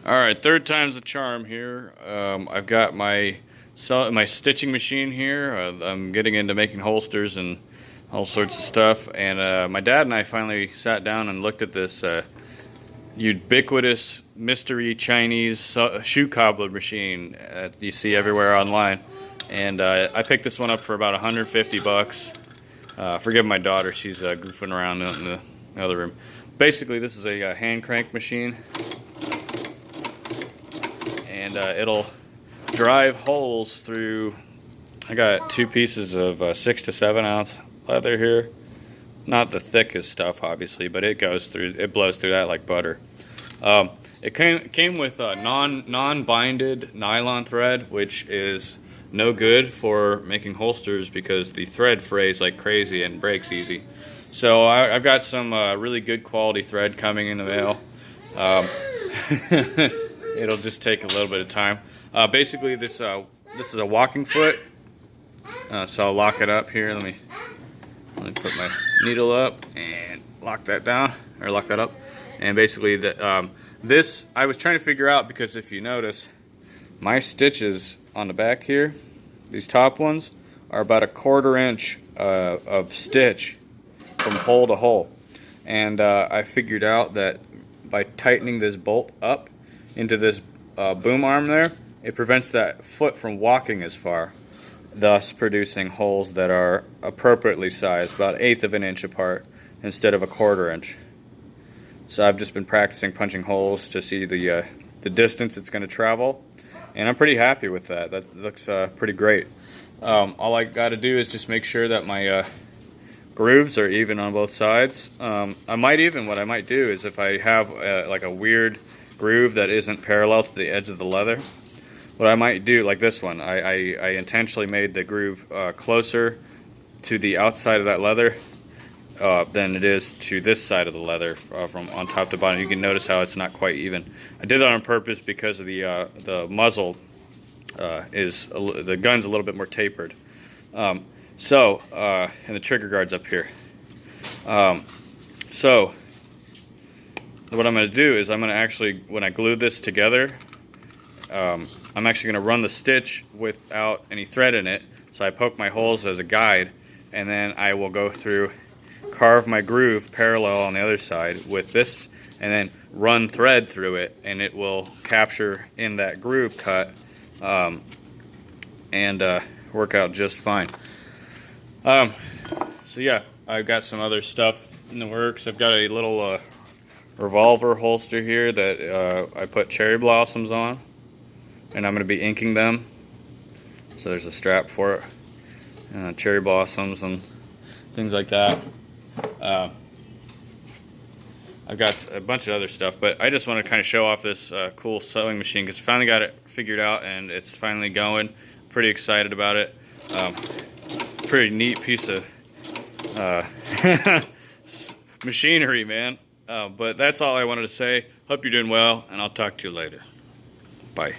All right, third time's the charm here. I've got my stitching machine here. I'm getting into making holsters and all sorts of stuff. And my dad and I finally sat down and looked at this ubiquitous mystery Chinese shoe cobbler machine that you see everywhere online. And I picked this one up for about 150 bucks. Forgive my daughter, she's goofing around in the other room. Basically, this is a hand crank machine. And it'll drive holes through. I got two pieces of 6 to 7 ounce leather here. Not the thickest stuff, obviously, but it goes through. It blows through that like butter. It came with non-binded nylon thread, which is no good for making holsters because the thread frays like crazy and breaks easy. So I've got some really good quality thread coming in the mail. It'll just take a little bit of time. Basically, this is a walking foot. So I'll lock it up here. Let me put my needle up and lock that down, or lock that up. And basically, this I was trying to figure out because if you notice, my stitches on the back here, these top ones, are about 1/4 inch of stitch from hole to hole. And I figured out that by tightening this bolt up into this boom arm there, it prevents that foot from walking as far, thus producing holes that are appropriately sized, about 1/8 of an inch apart instead of 1/4 inch. So I've just been practicing punching holes to see the distance it's going to travel, and I'm pretty happy with that. That looks pretty great. All I got to do is just make sure that my grooves are even on both sides. What I might do is if I have like a weird groove that isn't parallel to the edge of the leather, what I might do, like this one, I intentionally made the groove closer to the outside of that leather than it is to this side of the leather from on top to bottom. You can notice how it's not quite even. I did that on purpose because of the muzzle the gun's a little bit more tapered. And the trigger guard's up here. So what I'm going to do is I'm going to actually, when I glue this together, I'm actually going to run the stitch without any thread in it. So I poke my holes as a guide, and then I will go through, carve my groove parallel on the other side with this, and then run thread through it, and it will capture in that groove cut and work out just fine. So yeah, I've got some other stuff in the works. I've got a little revolver holster here that I put cherry blossoms on, and I'm going to be inking them. So there's a strap for it, cherry blossoms and things like that. I've got a bunch of other stuff, but I just want to kind of show off this cool sewing machine because I finally got it figured out and it's finally going. Pretty excited about it. Pretty neat piece of machinery, man. But that's all I wanted to say. Hope you're doing well, and I'll talk to you later. Bye.